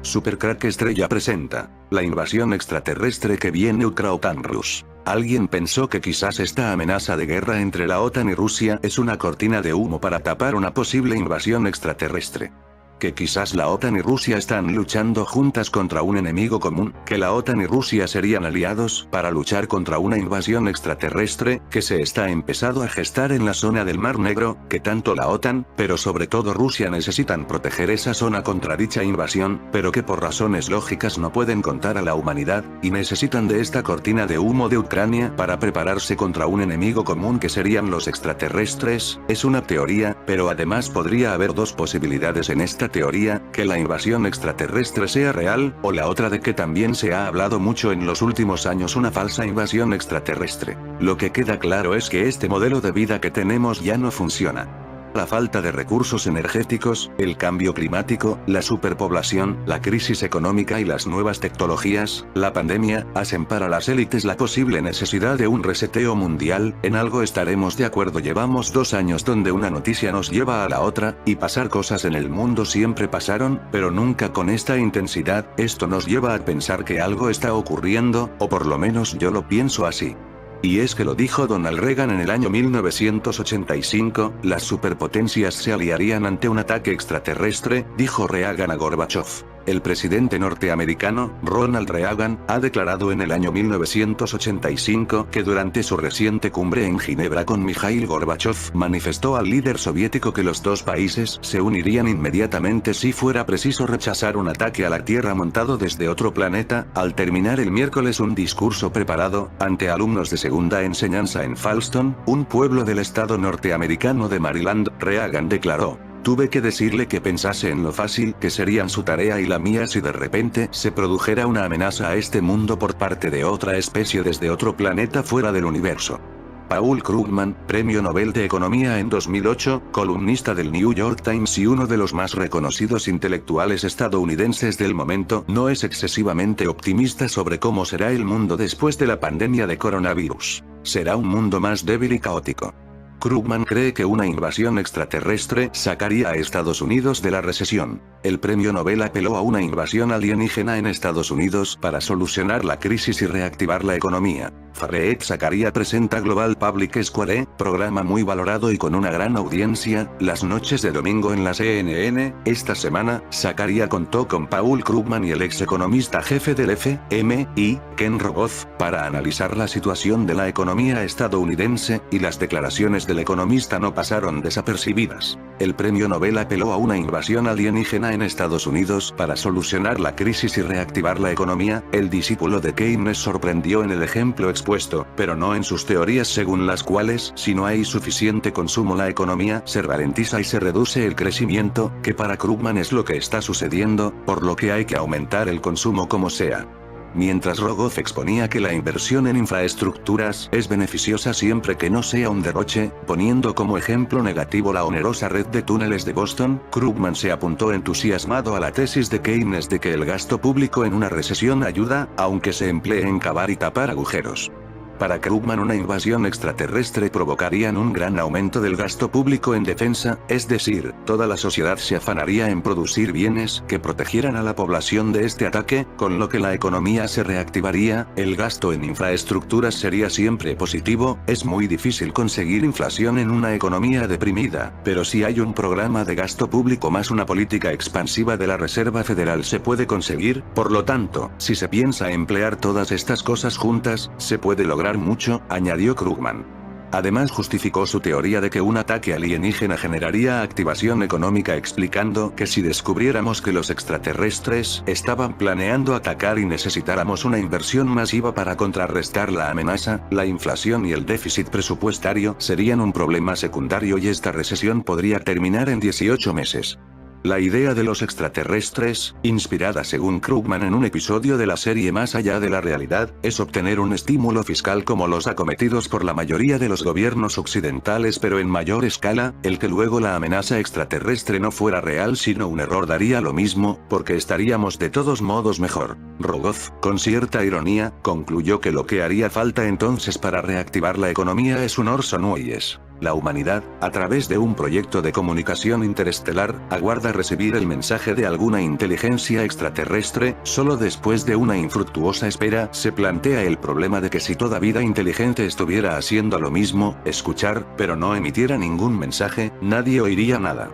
Supercrack Estrella presenta la invasión extraterrestre que viene Ukraotanrus. Alguien pensó que quizás esta amenaza de guerra entre la OTAN y Rusia es una cortina de humo para tapar una posible invasión extraterrestre. Que quizás la OTAN y Rusia están luchando juntas contra un enemigo común, que la OTAN y Rusia serían aliados para luchar contra una invasión extraterrestre que se está empezando a gestar en la zona del Mar Negro, que tanto la OTAN, pero sobre todo Rusia necesitan proteger esa zona contra dicha invasión, pero que por razones lógicas no pueden contar a la humanidad, y necesitan de esta cortina de humo de Ucrania para prepararse contra un enemigo común que serían los extraterrestres. Es una teoría, pero además podría haber dos posibilidades en esta teoría, que la invasión extraterrestre sea real, o la otra de que también se ha hablado mucho en los últimos años una falsa invasión extraterrestre. Lo que queda claro es que este modelo de vida que tenemos ya no funciona. La falta de recursos energéticos, el cambio climático, la superpoblación, la crisis económica y las nuevas tecnologías, la pandemia, hacen para las élites la posible necesidad de un reseteo mundial. En algo estaremos de acuerdo. Llevamos 2 años donde una noticia nos lleva a la otra, y pasar cosas en el mundo siempre pasaron, pero nunca con esta intensidad. Esto nos lleva a pensar que algo está ocurriendo, o por lo menos yo lo pienso así. Y es que lo dijo Donald Reagan en el año 1985, las superpotencias se aliarían ante un ataque extraterrestre, dijo Reagan a Gorbachev. El presidente norteamericano, Ronald Reagan, ha declarado en el año 1985 que durante su reciente cumbre en Ginebra con Mikhail Gorbachev manifestó al líder soviético que los dos países se unirían inmediatamente si fuera preciso rechazar un ataque a la Tierra montado desde otro planeta. Al terminar el miércoles un discurso preparado ante alumnos de segunda enseñanza en Falston, un pueblo del estado norteamericano de Maryland, Reagan declaró: "Tuve que decirle que pensase en lo fácil que serían su tarea y la mía si de repente se produjera una amenaza a este mundo por parte de otra especie desde otro planeta fuera del universo". Paul Krugman, Premio Nobel de Economía en 2008, columnista del New York Times y uno de los más reconocidos intelectuales estadounidenses del momento, no es excesivamente optimista sobre cómo será el mundo después de la pandemia de coronavirus. Será un mundo más débil y caótico. Krugman cree que una invasión extraterrestre sacaría a Estados Unidos de la recesión. El premio Nobel apeló a una invasión alienígena en Estados Unidos para solucionar la crisis y reactivar la economía. Fareed Zakaria presenta Global Public Square, programa muy valorado y con una gran audiencia, las noches de domingo en la CNN. Esta semana, Zakaria contó con Paul Krugman y el ex economista jefe del FMI, Ken Rogoff, para analizar la situación de la economía estadounidense, y las declaraciones del economista no pasaron desapercibidas. El premio Nobel apeló a una invasión alienígena en Estados Unidos para solucionar la crisis y reactivar la economía. El discípulo de Keynes sorprendió en el ejemplo expuesto, pero no en sus teorías según las cuales, si no hay suficiente consumo la economía se ralentiza y se reduce el crecimiento, que para Krugman es lo que está sucediendo, por lo que hay que aumentar el consumo como sea. Mientras Rogoff exponía que la inversión en infraestructuras es beneficiosa siempre que no sea un derroche, poniendo como ejemplo negativo la onerosa red de túneles de Boston, Krugman se apuntó entusiasmado a la tesis de Keynes de que el gasto público en una recesión ayuda, aunque se emplee en cavar y tapar agujeros. Para Krugman una invasión extraterrestre provocaría un gran aumento del gasto público en defensa, es decir, toda la sociedad se afanaría en producir bienes que protegieran a la población de este ataque, con lo que la economía se reactivaría. El gasto en infraestructuras sería siempre positivo. Es muy difícil conseguir inflación en una economía deprimida, pero si hay un programa de gasto público más una política expansiva de la Reserva Federal se puede conseguir. Por lo tanto, si se piensa emplear todas estas cosas juntas, se puede lograr mucho, añadió Krugman. Además justificó su teoría de que un ataque alienígena generaría activación económica explicando que si descubriéramos que los extraterrestres estaban planeando atacar y necesitáramos una inversión masiva para contrarrestar la amenaza, la inflación y el déficit presupuestario serían un problema secundario y esta recesión podría terminar en 18 meses. La idea de los extraterrestres, inspirada según Krugman en un episodio de la serie Más allá de la realidad, es obtener un estímulo fiscal como los acometidos por la mayoría de los gobiernos occidentales pero en mayor escala. El que luego la amenaza extraterrestre no fuera real sino un error daría lo mismo, porque estaríamos de todos modos mejor. Rogoff, con cierta ironía, concluyó que lo que haría falta entonces para reactivar la economía es un Orson Welles. La humanidad, a través de un proyecto de comunicación interestelar, aguarda recibir el mensaje de alguna inteligencia extraterrestre. Solo después de una infructuosa espera, se plantea el problema de que si toda vida inteligente estuviera haciendo lo mismo, escuchar, pero no emitiera ningún mensaje, nadie oiría nada.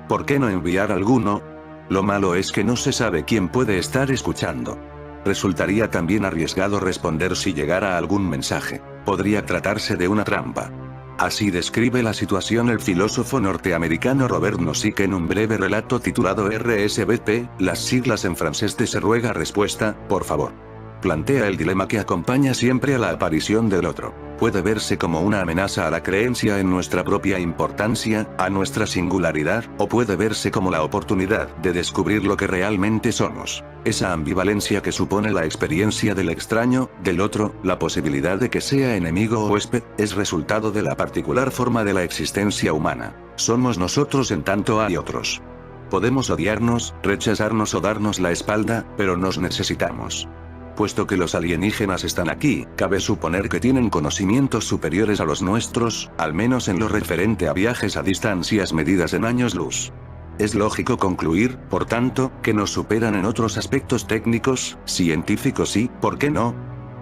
¿Por qué no enviar alguno? Lo malo es que no se sabe quién puede estar escuchando. Resultaría también arriesgado responder si llegara algún mensaje. Podría tratarse de una trampa. Así describe la situación el filósofo norteamericano Robert Nozick en un breve relato titulado RSVP, las siglas en francés de Se ruega respuesta, por favor. Plantea el dilema que acompaña siempre a la aparición del otro. Puede verse como una amenaza a la creencia en nuestra propia importancia, a nuestra singularidad, o puede verse como la oportunidad de descubrir lo que realmente somos. Esa ambivalencia que supone la experiencia del extraño, del otro, la posibilidad de que sea enemigo o huésped, es resultado de la particular forma de la existencia humana. Somos nosotros en tanto hay otros. Podemos odiarnos, rechazarnos o darnos la espalda, pero nos necesitamos. Puesto que los alienígenas están aquí, cabe suponer que tienen conocimientos superiores a los nuestros, al menos en lo referente a viajes a distancias medidas en años luz. Es lógico concluir, por tanto, que nos superan en otros aspectos técnicos, científicos y, ¿por qué no?,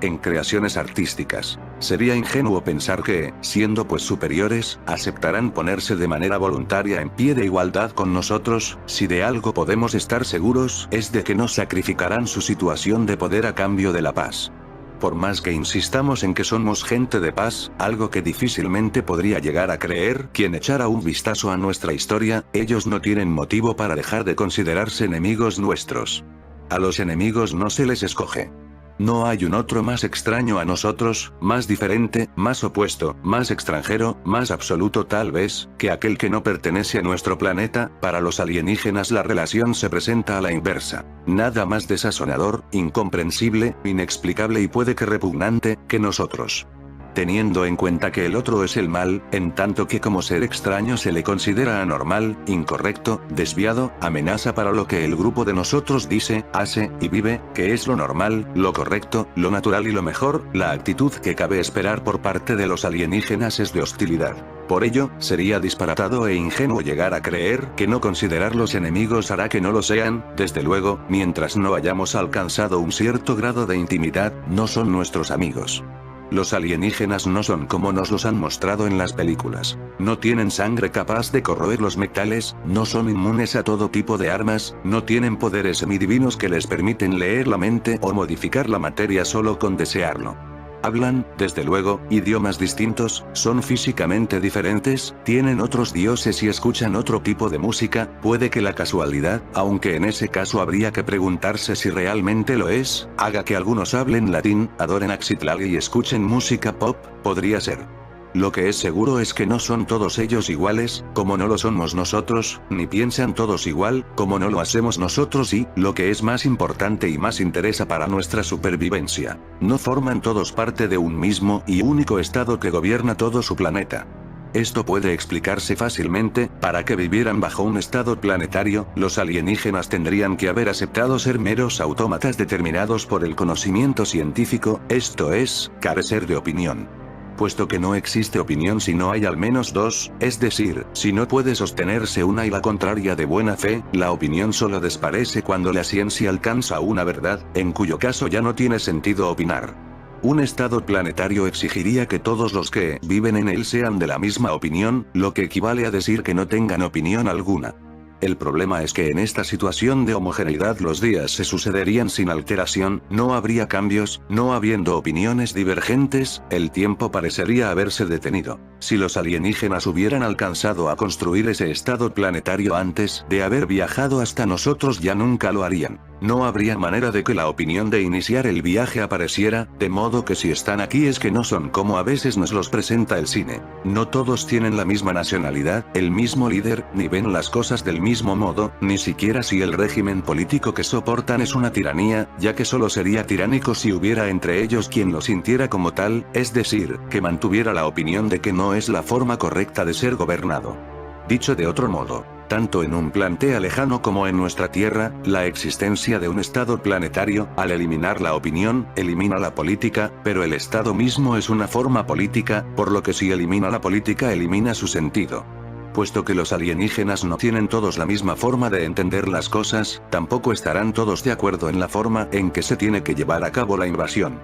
en creaciones artísticas. Sería ingenuo pensar que, siendo pues superiores, aceptarán ponerse de manera voluntaria en pie de igualdad con nosotros. Si de algo podemos estar seguros, es de que no sacrificarán su situación de poder a cambio de la paz. Por más que insistamos en que somos gente de paz, algo que difícilmente podría llegar a creer quien echara un vistazo a nuestra historia, ellos no tienen motivo para dejar de considerarse enemigos nuestros. A los enemigos no se les escoge. No hay un otro más extraño a nosotros, más diferente, más opuesto, más extranjero, más absoluto tal vez, que aquel que no pertenece a nuestro planeta. Para los alienígenas la relación se presenta a la inversa. Nada más desazonador, incomprensible, inexplicable y puede que repugnante, que nosotros. Teniendo en cuenta que el otro es el mal, en tanto que como ser extraño se le considera anormal, incorrecto, desviado, amenaza para lo que el grupo de nosotros dice, hace, y vive, que es lo normal, lo correcto, lo natural y lo mejor, la actitud que cabe esperar por parte de los alienígenas es de hostilidad. Por ello, sería disparatado e ingenuo llegar a creer que no considerarlos enemigos hará que no lo sean. Desde luego, mientras no hayamos alcanzado un cierto grado de intimidad, no son nuestros amigos. Los alienígenas no son como nos los han mostrado en las películas. No tienen sangre capaz de corroer los metales, no son inmunes a todo tipo de armas, no tienen poderes semidivinos que les permiten leer la mente o modificar la materia solo con desearlo. Hablan, desde luego, idiomas distintos, son físicamente diferentes, tienen otros dioses y escuchan otro tipo de música. Puede que la casualidad, aunque en ese caso habría que preguntarse si realmente lo es, haga que algunos hablen latín, adoren a Xitlali y escuchen música pop, podría ser. Lo que es seguro es que no son todos ellos iguales, como no lo somos nosotros, ni piensan todos igual, como no lo hacemos nosotros y, lo que es más importante y más interesa para nuestra supervivencia, no forman todos parte de un mismo y único estado que gobierna todo su planeta. Esto puede explicarse fácilmente. Para que vivieran bajo un estado planetario, los alienígenas tendrían que haber aceptado ser meros autómatas determinados por el conocimiento científico, esto es, carecer de opinión. Puesto que no existe opinión si no hay al menos dos, es decir, si no puede sostenerse una y la contraria de buena fe, la opinión solo desaparece cuando la ciencia alcanza una verdad, en cuyo caso ya no tiene sentido opinar. Un estado planetario exigiría que todos los que viven en él sean de la misma opinión, lo que equivale a decir que no tengan opinión alguna. El problema es que en esta situación de homogeneidad los días se sucederían sin alteración, no habría cambios, no habiendo opiniones divergentes, el tiempo parecería haberse detenido. Si los alienígenas hubieran alcanzado a construir ese estado planetario antes de haber viajado hasta nosotros, ya nunca lo harían. No habría manera de que la opinión de iniciar el viaje apareciera, de modo que si están aquí es que no son como a veces nos los presenta el cine. No todos tienen la misma nacionalidad, el mismo líder, ni ven las cosas del mismo modo, ni siquiera si el régimen político que soportan es una tiranía, ya que solo sería tiránico si hubiera entre ellos quien lo sintiera como tal, es decir, que mantuviera la opinión de que no es la forma correcta de ser gobernado. Dicho de otro modo, Tanto en un planeta lejano como en nuestra Tierra, la existencia de un estado planetario, al eliminar la opinión, elimina la política, pero el estado mismo es una forma política, por lo que si elimina la política elimina su sentido. Puesto que los alienígenas no tienen todos la misma forma de entender las cosas, tampoco estarán todos de acuerdo en la forma en que se tiene que llevar a cabo la invasión.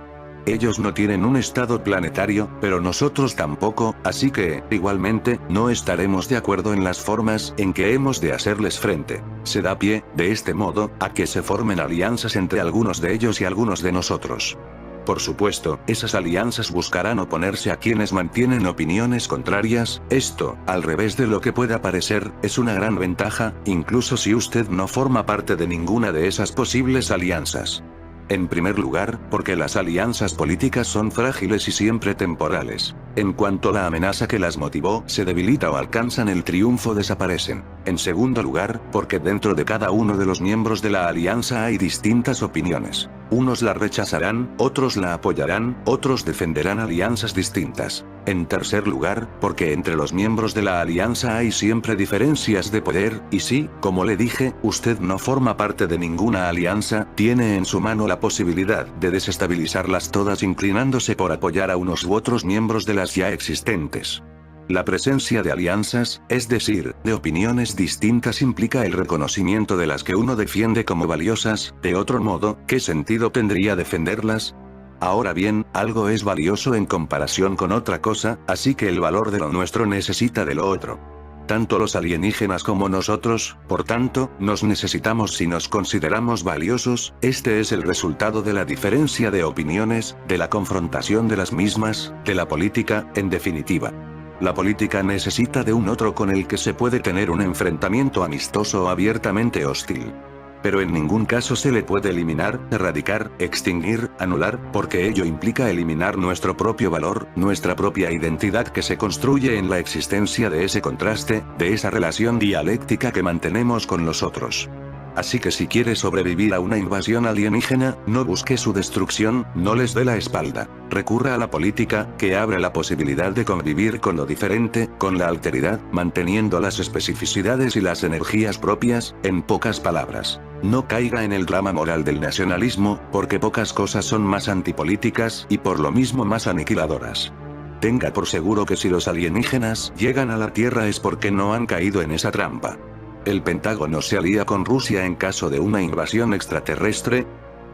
Ellos no tienen un estado planetario, pero nosotros tampoco, así que, igualmente, no estaremos de acuerdo en las formas en que hemos de hacerles frente. Se da pie, de este modo, a que se formen alianzas entre algunos de ellos y algunos de nosotros. Por supuesto, esas alianzas buscarán oponerse a quienes mantienen opiniones contrarias. Esto, al revés de lo que pueda parecer, es una gran ventaja, incluso si usted no forma parte de ninguna de esas posibles alianzas. En primer lugar, porque las alianzas políticas son frágiles y siempre temporales. En cuanto la amenaza que las motivó se debilita o alcanzan el triunfo, desaparecen. En segundo lugar, porque dentro de cada uno de los miembros de la alianza hay distintas opiniones. Unos la rechazarán, otros la apoyarán, otros defenderán alianzas distintas. En tercer lugar, porque entre los miembros de la alianza hay siempre diferencias de poder, y si, como le dije, usted no forma parte de ninguna alianza, tiene en su mano la posibilidad de desestabilizarlas todas inclinándose por apoyar a unos u otros miembros de las ya existentes. La presencia de alianzas, es decir, de opiniones distintas, implica el reconocimiento de las que uno defiende como valiosas. De otro modo, ¿qué sentido tendría defenderlas? Ahora bien, algo es valioso en comparación con otra cosa, así que el valor de lo nuestro necesita de lo otro. Tanto los alienígenas como nosotros, por tanto, nos necesitamos si nos consideramos valiosos. Este es el resultado de la diferencia de opiniones, de la confrontación de las mismas, de la política, en definitiva. La política necesita de un otro con el que se puede tener un enfrentamiento amistoso o abiertamente hostil. Pero en ningún caso se le puede eliminar, erradicar, extinguir, anular, porque ello implica eliminar nuestro propio valor, nuestra propia identidad que se construye en la existencia de ese contraste, de esa relación dialéctica que mantenemos con los otros. Así que si quiere sobrevivir a una invasión alienígena, no busque su destrucción, no les dé la espalda. Recurra a la política, que abre la posibilidad de convivir con lo diferente, con la alteridad, manteniendo las especificidades y las energías propias. En pocas palabras, no caiga en el drama moral del nacionalismo, porque pocas cosas son más antipolíticas y por lo mismo más aniquiladoras. Tenga por seguro que si los alienígenas llegan a la Tierra es porque no han caído en esa trampa. ¿El Pentágono se alía con Rusia en caso de una invasión extraterrestre?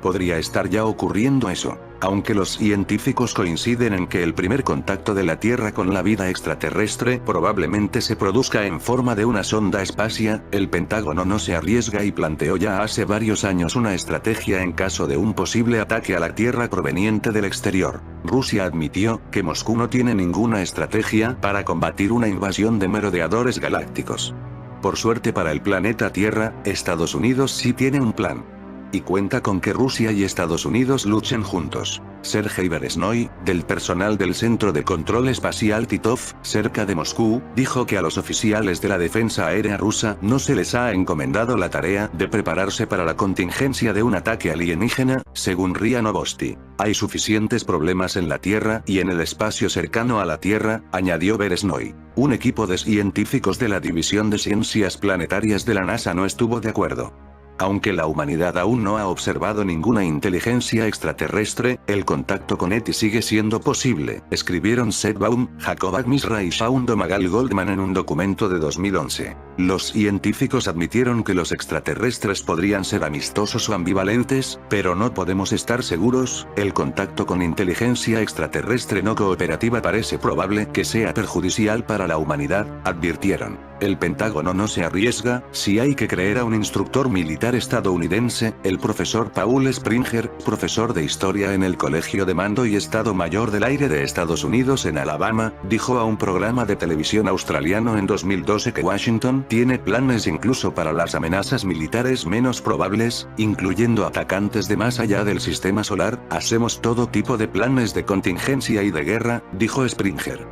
Podría estar ya ocurriendo eso. Aunque los científicos coinciden en que el primer contacto de la Tierra con la vida extraterrestre probablemente se produzca en forma de una sonda espacial, el Pentágono no se arriesga y planteó ya hace varios años una estrategia en caso de un posible ataque a la Tierra proveniente del exterior. Rusia admitió que Moscú no tiene ninguna estrategia para combatir una invasión de merodeadores galácticos. Por suerte para el planeta Tierra, Estados Unidos sí tiene un plan. Y cuenta con que Rusia y Estados Unidos luchen juntos. Sergei Beresnoy, del personal del Centro de Control Espacial Titov, cerca de Moscú, dijo que a los oficiales de la defensa aérea rusa no se les ha encomendado la tarea de prepararse para la contingencia de un ataque alienígena, según RIA Novosti. Hay suficientes problemas en la Tierra y en el espacio cercano a la Tierra, añadió Beresnoy. Un equipo de científicos de la División de Ciencias Planetarias de la NASA no estuvo de acuerdo. Aunque la humanidad aún no ha observado ninguna inteligencia extraterrestre, el contacto con ET sigue siendo posible, escribieron Seth Baum, Jacob Misra y Shaun Domagal Goldman en un documento de 2011. Los científicos admitieron que los extraterrestres podrían ser amistosos o ambivalentes, pero no podemos estar seguros. El contacto con inteligencia extraterrestre no cooperativa parece probable que sea perjudicial para la humanidad, advirtieron. El Pentágono no se arriesga, si hay que creer a un instructor militar estadounidense, el profesor Paul Springer, profesor de historia en el Colegio de Mando y Estado Mayor del Aire de Estados Unidos en Alabama, dijo a un programa de televisión australiano en 2012 que Washington tiene planes incluso para las amenazas militares menos probables, incluyendo atacantes de más allá del sistema solar. Hacemos todo tipo de planes de contingencia y de guerra, dijo Springer.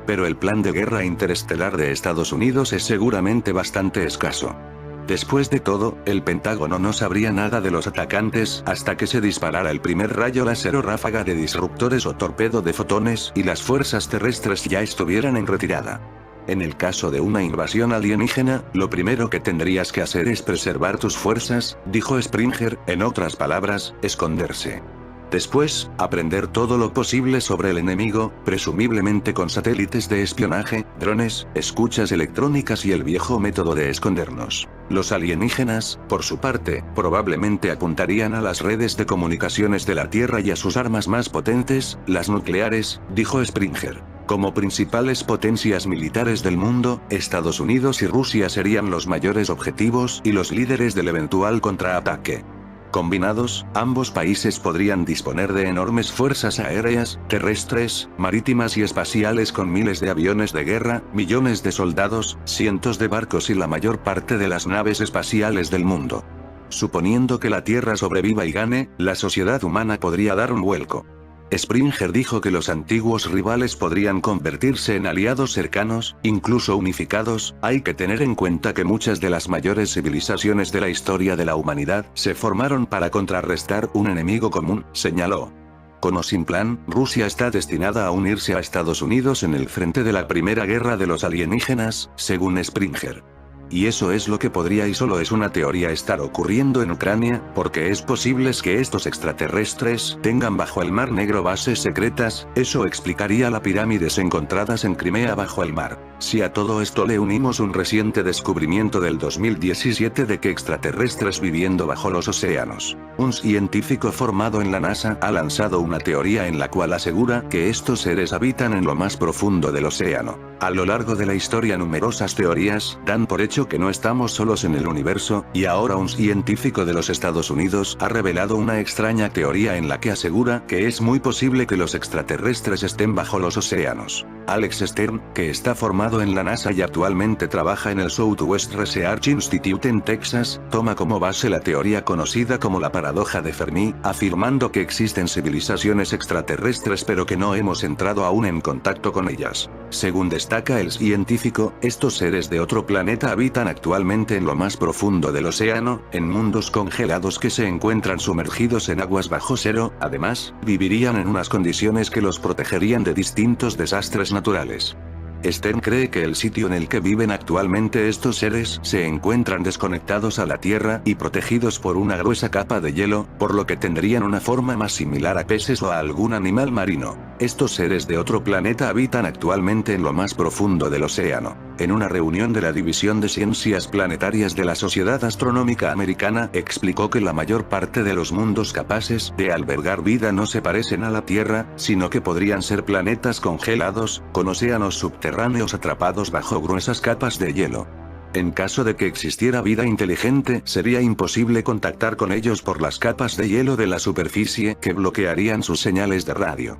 Pero el plan de guerra interestelar de Estados Unidos es seguramente bastante escaso. Después de todo, el Pentágono no sabría nada de los atacantes hasta que se disparara el primer rayo láser o ráfaga de disruptores o torpedo de fotones y las fuerzas terrestres ya estuvieran en retirada. En el caso de una invasión alienígena, lo primero que tendrías que hacer es preservar tus fuerzas, dijo Springer, en otras palabras, esconderse. Después, aprender todo lo posible sobre el enemigo, presumiblemente con satélites de espionaje, drones, escuchas electrónicas y el viejo método de escondernos. Los alienígenas, por su parte, probablemente apuntarían a las redes de comunicaciones de la Tierra y a sus armas más potentes, las nucleares, dijo Springer. Como principales potencias militares del mundo, Estados Unidos y Rusia serían los mayores objetivos y los líderes del eventual contraataque. Combinados, ambos países podrían disponer de enormes fuerzas aéreas, terrestres, marítimas y espaciales con miles de aviones de guerra, millones de soldados, cientos de barcos y la mayor parte de las naves espaciales del mundo. Suponiendo que la Tierra sobreviva y gane, la sociedad humana podría dar un vuelco. Springer dijo que los antiguos rivales podrían convertirse en aliados cercanos, incluso unificados. Hay que tener en cuenta que muchas de las mayores civilizaciones de la historia de la humanidad se formaron para contrarrestar un enemigo común, señaló. Con o sin plan, Rusia está destinada a unirse a Estados Unidos en el frente de la Primera Guerra de los Alienígenas, según Springer. Y eso es lo que podría y solo es una teoría estar ocurriendo en Ucrania, porque es posible que estos extraterrestres tengan bajo el Mar Negro bases secretas, eso explicaría las pirámides encontradas en Crimea bajo el mar. Si a todo esto le unimos un reciente descubrimiento del 2017 de que extraterrestres viviendo bajo los océanos. Un científico formado en la NASA ha lanzado una teoría en la cual asegura que estos seres habitan en lo más profundo del océano. A lo largo de la historia numerosas teorías dan por hecho que no estamos solos en el universo, y ahora un científico de los Estados Unidos ha revelado una extraña teoría en la que asegura que es muy posible que los extraterrestres estén bajo los océanos. Alex Stern, que está formado en la NASA y actualmente trabaja en el Southwest Research Institute en Texas, toma como base la teoría conocida como la paradoja de Fermi, afirmando que existen civilizaciones extraterrestres pero que no hemos entrado aún en contacto con ellas. Según destaca el científico, estos seres de otro planeta habitan actualmente en lo más profundo del océano, en mundos congelados que se encuentran sumergidos en aguas bajo cero. Además, vivirían en unas condiciones que los protegerían de distintos desastres naturales. Stern cree que el sitio en el que viven actualmente estos seres se encuentran desconectados a la Tierra y protegidos por una gruesa capa de hielo, por lo que tendrían una forma más similar a peces o a algún animal marino. Estos seres de otro planeta habitan actualmente en lo más profundo del océano. En una reunión de la División de Ciencias Planetarias de la Sociedad Astronómica Americana, explicó que la mayor parte de los mundos capaces de albergar vida no se parecen a la Tierra, sino que podrían ser planetas congelados, con océanos subterráneos atrapados bajo gruesas capas de hielo. En caso de que existiera vida inteligente, sería imposible contactar con ellos por las capas de hielo de la superficie que bloquearían sus señales de radio.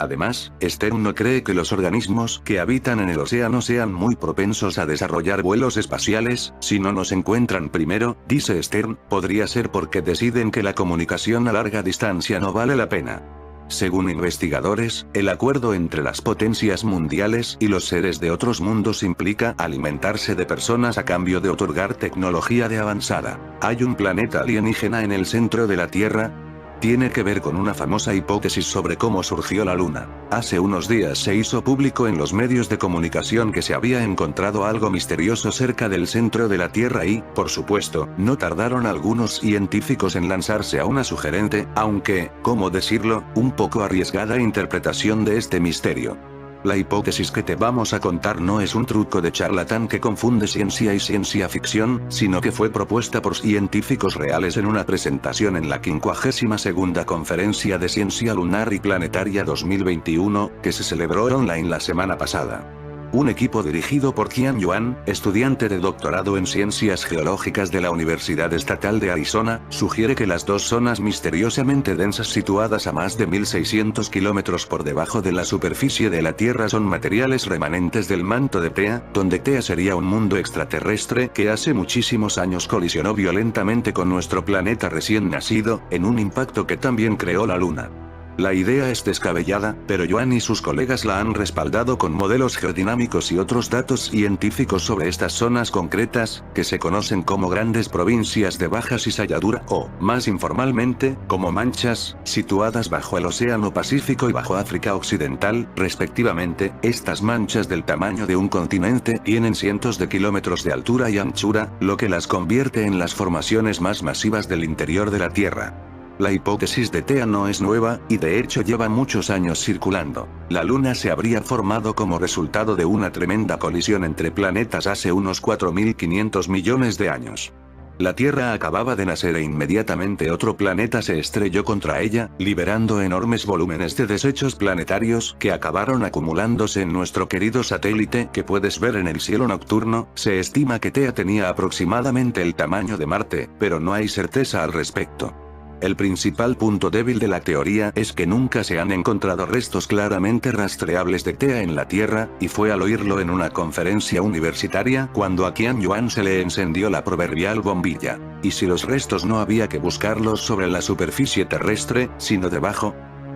Además, Stern no cree que los organismos que habitan en el océano sean muy propensos a desarrollar vuelos espaciales. Si no nos encuentran primero, dice Stern, podría ser porque deciden que la comunicación a larga distancia no vale la pena. Según investigadores, el acuerdo entre las potencias mundiales y los seres de otros mundos implica alimentarse de personas a cambio de otorgar tecnología de avanzada. ¿Hay un planeta alienígena en el centro de la Tierra? Tiene que ver con una famosa hipótesis sobre cómo surgió la Luna. Hace unos días se hizo público en los medios de comunicación que se había encontrado algo misterioso cerca del centro de la Tierra y, por supuesto, no tardaron algunos científicos en lanzarse a una sugerente, aunque, ¿cómo decirlo?, un poco arriesgada interpretación de este misterio. La hipótesis que te vamos a contar no es un truco de charlatán que confunde ciencia y ciencia ficción, sino que fue propuesta por científicos reales en una presentación en la 52ª Conferencia de Ciencia Lunar y Planetaria 2021, que se celebró online la semana pasada. Un equipo dirigido por Qian Yuan, estudiante de doctorado en Ciencias Geológicas de la Universidad Estatal de Arizona, sugiere que las dos zonas misteriosamente densas situadas a más de 1600 kilómetros por debajo de la superficie de la Tierra son materiales remanentes del manto de Tea, donde Tea sería un mundo extraterrestre que hace muchísimos años colisionó violentamente con nuestro planeta recién nacido, en un impacto que también creó la Luna. La idea es descabellada, pero Yuan y sus colegas la han respaldado con modelos geodinámicos y otros datos científicos sobre estas zonas concretas, que se conocen como grandes provincias de baja cizalladura o, más informalmente, como manchas, situadas bajo el Océano Pacífico y bajo África Occidental, respectivamente. Estas manchas del tamaño de un continente tienen cientos de kilómetros de altura y anchura, lo que las convierte en las formaciones más masivas del interior de la Tierra. La hipótesis de Tea no es nueva, y de hecho lleva muchos años circulando. La Luna se habría formado como resultado de una tremenda colisión entre planetas hace unos 4.500 millones de años. La Tierra acababa de nacer e inmediatamente otro planeta se estrelló contra ella, liberando enormes volúmenes de desechos planetarios que acabaron acumulándose en nuestro querido satélite que puedes ver en el cielo nocturno. Se estima que Tea tenía aproximadamente el tamaño de Marte, pero no hay certeza al respecto. El principal punto débil de la teoría es que nunca se han encontrado restos claramente rastreables de Tea en la Tierra, y fue al oírlo en una conferencia universitaria cuando a Qian Yuan se le encendió la proverbial bombilla. ¿Y si los restos no había que buscarlos sobre la superficie terrestre, sino debajo?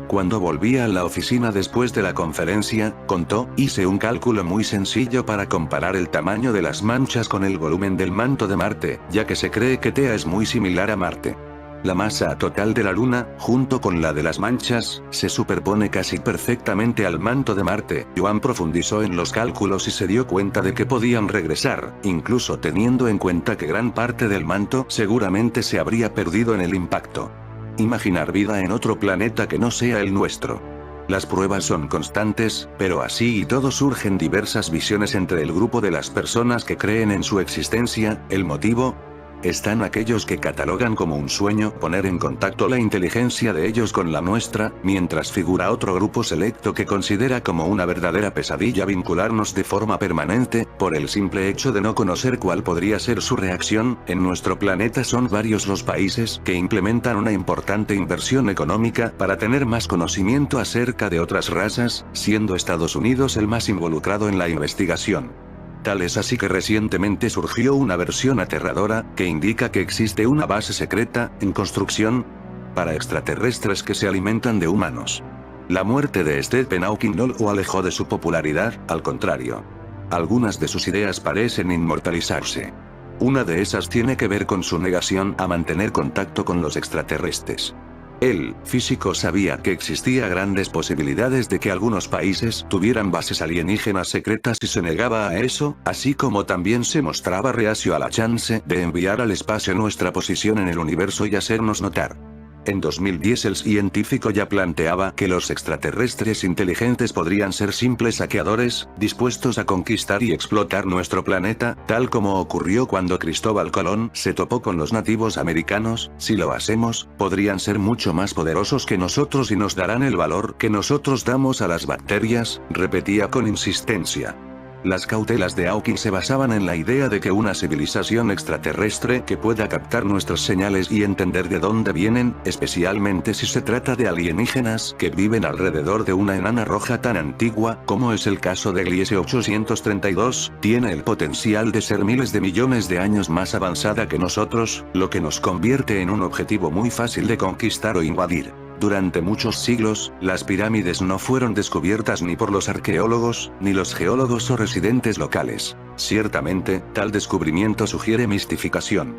Cuando volvía a la oficina después de la conferencia, contó: hice un cálculo muy sencillo para comparar el tamaño de las manchas con el volumen del manto de Marte, ya que se cree que Tea es muy similar a Marte. La masa total de la Luna, junto con la de las manchas, se superpone casi perfectamente al manto de Marte. Yuan profundizó en los cálculos y se dio cuenta de que podían regresar, incluso teniendo en cuenta que gran parte del manto seguramente se habría perdido en el impacto. Imaginar vida en otro planeta que no sea el nuestro. Las pruebas son constantes, pero así y todo surgen diversas visiones entre el grupo de las personas que creen en su existencia. ¿El motivo? Están aquellos que catalogan como un sueño poner en contacto la inteligencia de ellos con la nuestra, mientras figura otro grupo selecto que considera como una verdadera pesadilla vincularnos de forma permanente, por el simple hecho de no conocer cuál podría ser su reacción. En nuestro planeta son varios los países que implementan una importante inversión económica para tener más conocimiento acerca de otras razas, siendo Estados Unidos el más involucrado en la investigación. Tal es así que recientemente surgió una versión aterradora, que indica que existe una base secreta, en construcción, para extraterrestres que se alimentan de humanos. La muerte de Stephen Hawking no lo alejó de su popularidad, al contrario. Algunas de sus ideas parecen inmortalizarse. Una de esas tiene que ver con su negación a mantener contacto con los extraterrestres. El físico sabía que existía grandes posibilidades de que algunos países tuvieran bases alienígenas secretas y se negaba a eso, así como también se mostraba reacio a la chance de enviar al espacio nuestra posición en el universo y hacernos notar. En 2010 el científico ya planteaba que los extraterrestres inteligentes podrían ser simples saqueadores, dispuestos a conquistar y explotar nuestro planeta, tal como ocurrió cuando Cristóbal Colón se topó con los nativos americanos. Si lo hacemos, podrían ser mucho más poderosos que nosotros y nos darán el valor que nosotros damos a las bacterias, repetía con insistencia. Las cautelas de Hawking se basaban en la idea de que una civilización extraterrestre que pueda captar nuestras señales y entender de dónde vienen, especialmente si se trata de alienígenas que viven alrededor de una enana roja tan antigua como es el caso de Gliese 832, tiene el potencial de ser miles de millones de años más avanzada que nosotros, lo que nos convierte en un objetivo muy fácil de conquistar o invadir. Durante muchos siglos, las pirámides no fueron descubiertas ni por los arqueólogos, ni los geólogos o residentes locales. Ciertamente, tal descubrimiento sugiere mistificación.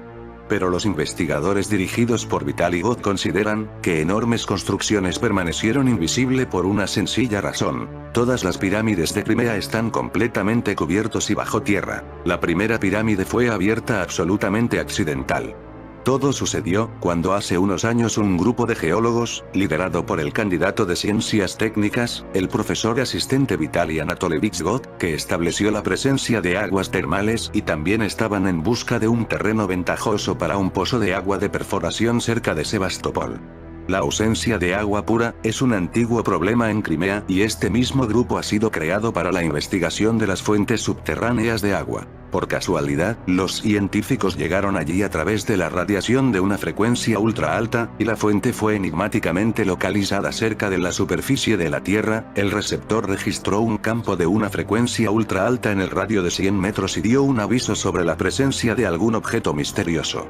Pero los investigadores dirigidos por Vitaly Gott consideran que enormes construcciones permanecieron invisibles por una sencilla razón. Todas las pirámides de Crimea están completamente cubiertos y bajo tierra. La primera pirámide fue abierta absolutamente accidental. Todo sucedió cuando hace unos años un grupo de geólogos, liderado por el candidato de ciencias técnicas, el profesor asistente Vitaly Anatolievich Gott, que estableció la presencia de aguas termales y también estaban en busca de un terreno ventajoso para un pozo de agua de perforación cerca de Sebastopol. La ausencia de agua pura es un antiguo problema en Crimea y este mismo grupo ha sido creado para la investigación de las fuentes subterráneas de agua. Por casualidad, los científicos llegaron allí a través de la radiación de una frecuencia ultra alta, y la fuente fue enigmáticamente localizada cerca de la superficie de la Tierra. El receptor registró un campo de una frecuencia ultra alta en el radio de 100 metros y dio un aviso sobre la presencia de algún objeto misterioso.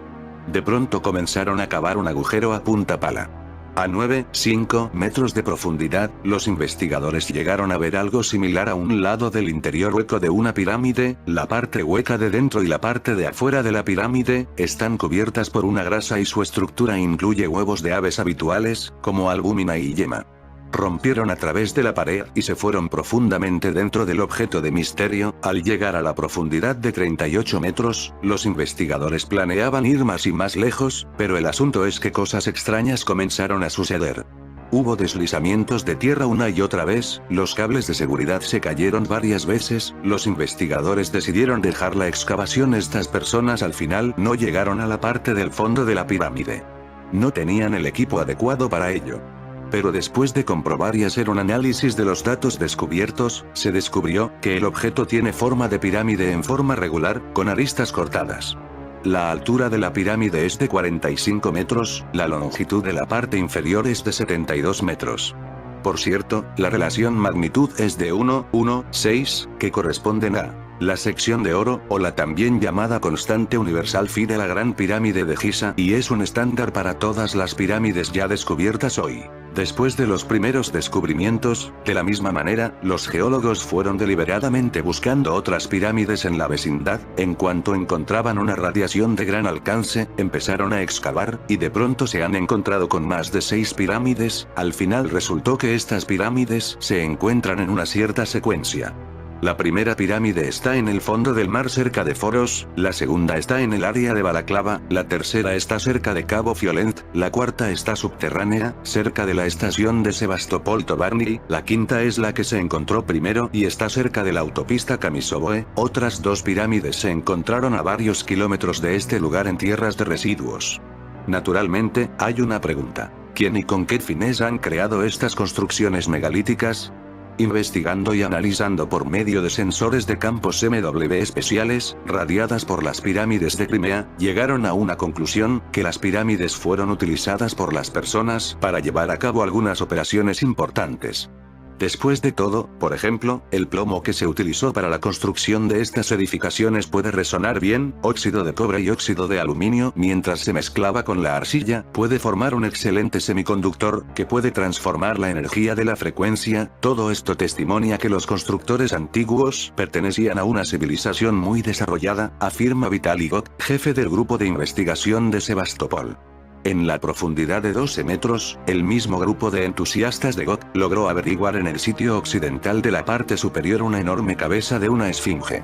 De pronto comenzaron a cavar un agujero a punta pala. A 9,5 metros de profundidad, los investigadores llegaron a ver algo similar a un lado del interior hueco de una pirámide. La parte hueca de dentro y la parte de afuera de la pirámide están cubiertas por una grasa y su estructura incluye huevos de aves habituales, como albúmina y yema. Rompieron a través de la pared y se fueron profundamente dentro del objeto de misterio. Al llegar a la profundidad de 38 metros, los investigadores planeaban ir más y más lejos, pero el asunto es que cosas extrañas comenzaron a suceder. Hubo deslizamientos de tierra una y otra vez, los cables de seguridad se cayeron varias veces, los investigadores decidieron dejar la excavación. Estas personas al final no llegaron a la parte del fondo de la pirámide. No tenían el equipo adecuado para ello. Pero después de comprobar y hacer un análisis de los datos descubiertos, se descubrió que el objeto tiene forma de pirámide en forma regular, con aristas cortadas. La altura de la pirámide es de 45 metros, la longitud de la parte inferior es de 72 metros. Por cierto, la relación magnitud es de 1,16, que corresponden a la sección de oro, o la también llamada constante universal phi de la Gran Pirámide de Giza, y es un estándar para todas las pirámides ya descubiertas hoy. Después de los primeros descubrimientos, de la misma manera, los geólogos fueron deliberadamente buscando otras pirámides en la vecindad. En cuanto encontraban una radiación de gran alcance, empezaron a excavar, y de pronto se han encontrado con más de 6 pirámides. Al final resultó que estas pirámides se encuentran en una cierta secuencia. La primera pirámide está en el fondo del mar cerca de Foros, la segunda está en el área de Balaclava, la tercera está cerca de Cabo Violent, la cuarta está subterránea, cerca de la estación de Sebastopol-Tovarny, la quinta es la que se encontró primero y está cerca de la autopista Kamisoboe. Otras 2 pirámides se encontraron a varios kilómetros de este lugar en tierras de residuos. Naturalmente, hay una pregunta. ¿Quién y con qué fines han creado estas construcciones megalíticas? Investigando y analizando por medio de sensores de campos MW especiales, radiadas por las pirámides de Crimea, llegaron a una conclusión, que las pirámides fueron utilizadas por las personas para llevar a cabo algunas operaciones importantes. Después de todo, por ejemplo, el plomo que se utilizó para la construcción de estas edificaciones puede resonar bien, óxido de cobre y óxido de aluminio, mientras se mezclaba con la arcilla, puede formar un excelente semiconductor, que puede transformar la energía de la frecuencia. Todo esto testimonia que los constructores antiguos pertenecían a una civilización muy desarrollada, afirma Vitaly Gott, jefe del grupo de investigación de Sebastopol. En la profundidad de 12 metros, el mismo grupo de entusiastas de Gott logró averiguar en el sitio occidental de la parte superior una enorme cabeza de una esfinge.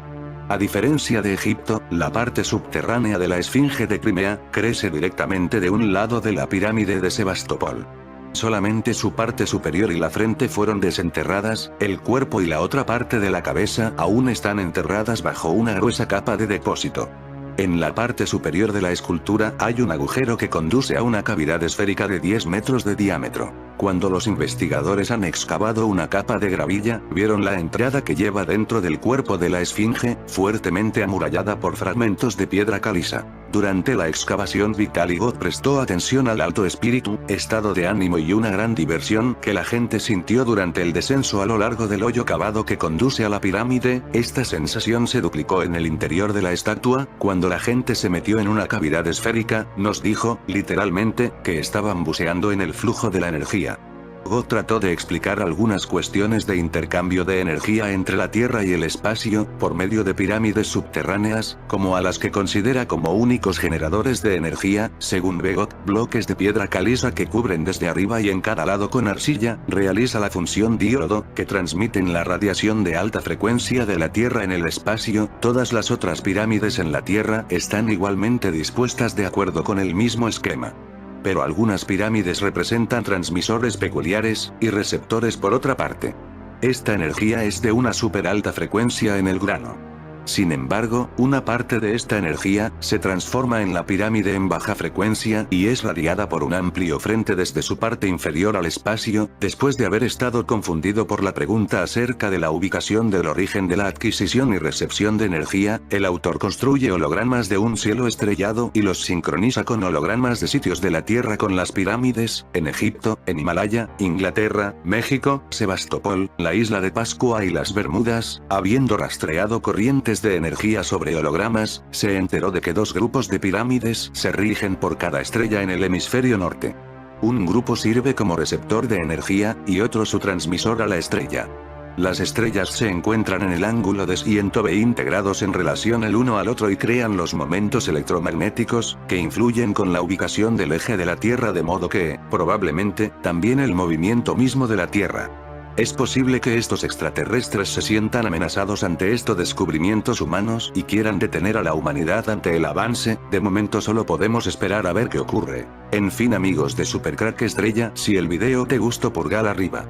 A diferencia de Egipto, la parte subterránea de la esfinge de Crimea crece directamente de un lado de la pirámide de Sebastopol. Solamente su parte superior y la frente fueron desenterradas, el cuerpo y la otra parte de la cabeza aún están enterradas bajo una gruesa capa de depósito. En la parte superior de la escultura hay un agujero que conduce a una cavidad esférica de 10 metros de diámetro. Cuando los investigadores han excavado una capa de gravilla, vieron la entrada que lleva dentro del cuerpo de la esfinge, fuertemente amurallada por fragmentos de piedra caliza. Durante la excavación Vitaly Gott prestó atención al alto espíritu, estado de ánimo y una gran diversión que la gente sintió durante el descenso a lo largo del hoyo cavado que conduce a la pirámide. Esta sensación se duplicó en el interior de la estatua, cuando la gente se metió en una cavidad esférica, nos dijo, literalmente, que estaban buceando en el flujo de la energía. Gott trató de explicar algunas cuestiones de intercambio de energía entre la Tierra y el espacio, por medio de pirámides subterráneas, como a las que considera como únicos generadores de energía. Según Gott, bloques de piedra caliza que cubren desde arriba y en cada lado con arcilla, realiza la función díodo, que transmiten la radiación de alta frecuencia de la Tierra en el espacio. Todas las otras pirámides en la Tierra están igualmente dispuestas de acuerdo con el mismo esquema. Pero algunas pirámides representan transmisores peculiares, y receptores por otra parte. Esta energía es de una súper alta frecuencia en el grano. Sin embargo, una parte de esta energía se transforma en la pirámide en baja frecuencia y es radiada por un amplio frente desde su parte inferior al espacio. Después de haber estado confundido por la pregunta acerca de la ubicación del origen de la adquisición y recepción de energía, el autor construye hologramas de un cielo estrellado y los sincroniza con hologramas de sitios de la Tierra con las pirámides, en Egipto, en Himalaya, Inglaterra, México, Sebastopol, la isla de Pascua y las Bermudas. Habiendo rastreado corrientes de energía sobre hologramas, se enteró de que 2 grupos de pirámides se rigen por cada estrella en el hemisferio norte. Un grupo sirve como receptor de energía, y otro su transmisor a la estrella. Las estrellas se encuentran en el ángulo de 120 grados en relación el uno al otro y crean los momentos electromagnéticos, que influyen con la ubicación del eje de la Tierra de modo que, probablemente, también el movimiento mismo de la Tierra. Es posible que estos extraterrestres se sientan amenazados ante estos descubrimientos humanos y quieran detener a la humanidad ante el avance. De momento solo podemos esperar a ver qué ocurre. En fin amigos de Super Crack Estrella, si el video te gustó pulgar arriba.